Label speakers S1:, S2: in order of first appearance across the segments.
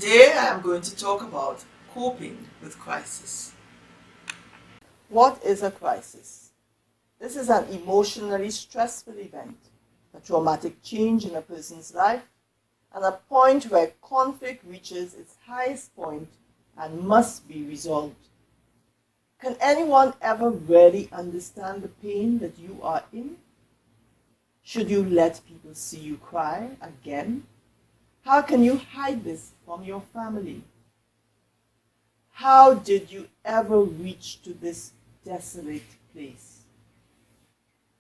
S1: Today I am going to talk about coping with crisis. What is a crisis? This is an emotionally stressful event, a traumatic change in a person's life, and a point where conflict reaches its highest point and must be resolved. Can anyone ever really understand the pain that you are in? Should you let people see you cry again? How can you hide this from your family? How did you ever reach to this desolate place?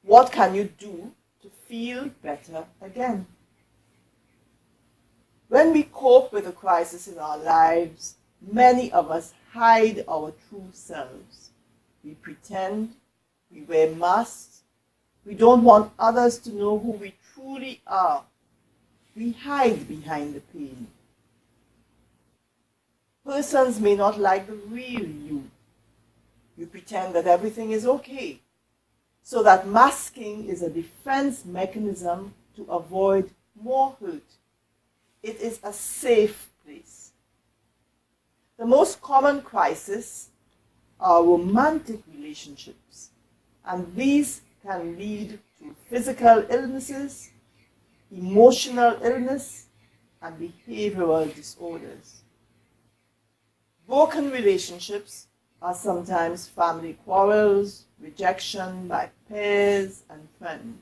S1: What can you do to feel better again? When we cope with a crisis in our lives, many of us hide our true selves. We pretend, we wear masks, we don't want others to know who we truly are. We hide behind the pain. Persons may not like the real you. You pretend that everything is okay. So that masking is a defense mechanism to avoid more hurt. It is a safe place. The most common crises are romantic relationships, and these can lead to physical illnesses, emotional illness, and behavioral disorders. Broken relationships are sometimes family quarrels, rejection by peers and friends.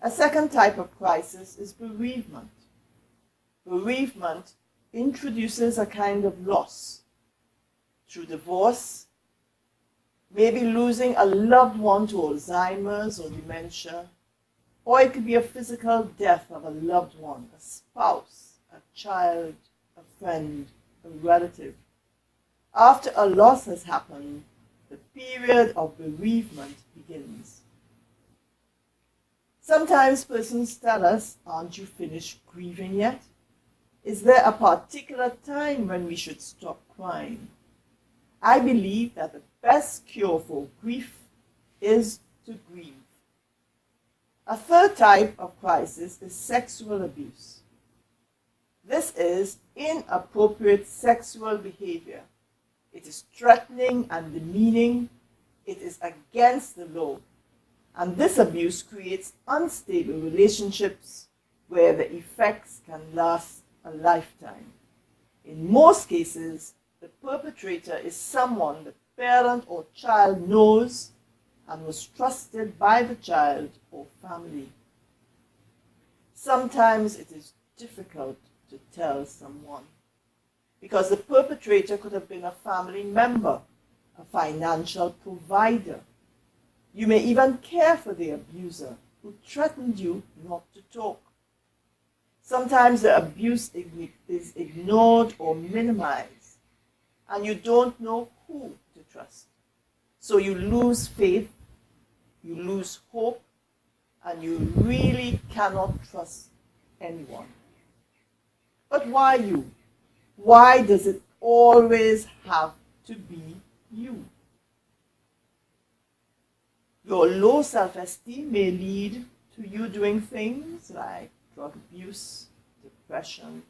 S1: A second type of crisis is bereavement. Bereavement introduces a kind of loss through divorce, maybe losing a loved one to Alzheimer's or dementia, or it could be a physical death of a loved one, a spouse, a child, a friend, a relative. After a loss has happened, the period of bereavement begins. Sometimes persons tell us, "Aren't you finished grieving yet? Is there a particular time when we should stop crying?" I believe that the best cure for grief is to grieve. A third type of crisis is sexual abuse. This is inappropriate sexual behavior. It is threatening and demeaning. It is against the law. And this abuse creates unstable relationships where the effects can last a lifetime. In most cases, the perpetrator is someone the parent or child knows and was trusted by the child or family. Sometimes it is difficult to tell someone because the perpetrator could have been a family member, a financial provider. You may even care for the abuser who threatened you not to talk. Sometimes the abuse is ignored or minimized, and you don't know who to trust. So you lose faith, you lose hope, and you really cannot trust anyone. But why you? Why does it always have to be you? Your low self-esteem may lead to you doing things like drug abuse, depression,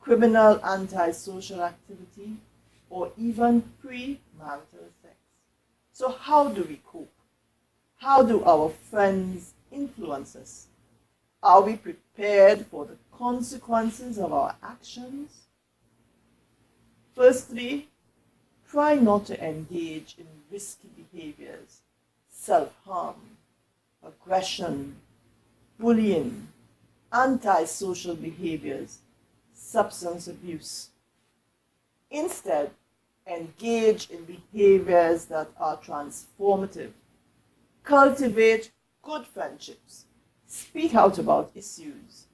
S1: criminal antisocial activity, or even premarital sex. So how do we cope? How do our friends influence us? Are we prepared for the consequences of our actions? Firstly, try not to engage in risky behaviors, self-harm, aggression, bullying, antisocial behaviors, substance abuse. Instead, engage in behaviors that are transformative. Cultivate good friendships. Speak out about issues.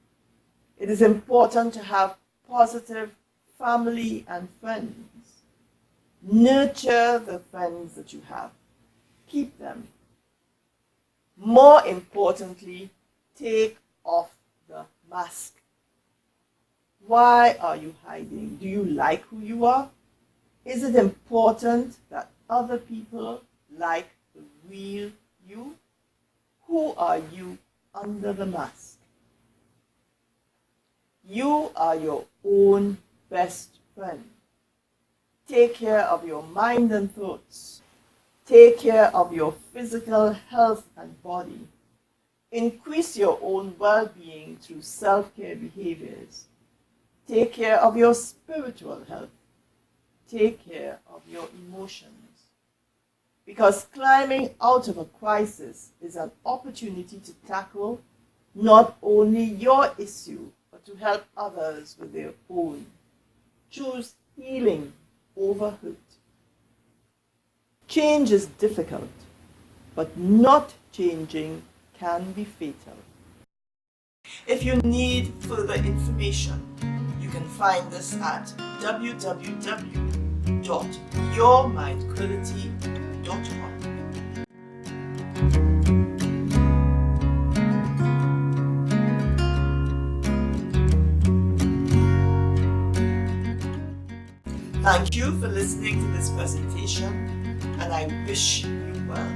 S1: It is important to have positive family and friends. Nurture the friends that you have. Keep them. More importantly, take off the mask. Why are you hiding? Do you like who you are? Is it important that other people like the real you? Who are you under the mask? You are your own best friend. Take care of your mind and thoughts. Take care of your physical health and body. Increase your own well-being through self-care behaviors. Take care of your spiritual health. Take care of your emotions. Because climbing out of a crisis is an opportunity to tackle not only your issue, but to help others with their own. Choose healing over hurt. Change is difficult, but not changing can be fatal. If you need further information, you can find us at www.yourmindquility.com. Thank you for listening to this presentation, and I wish you well.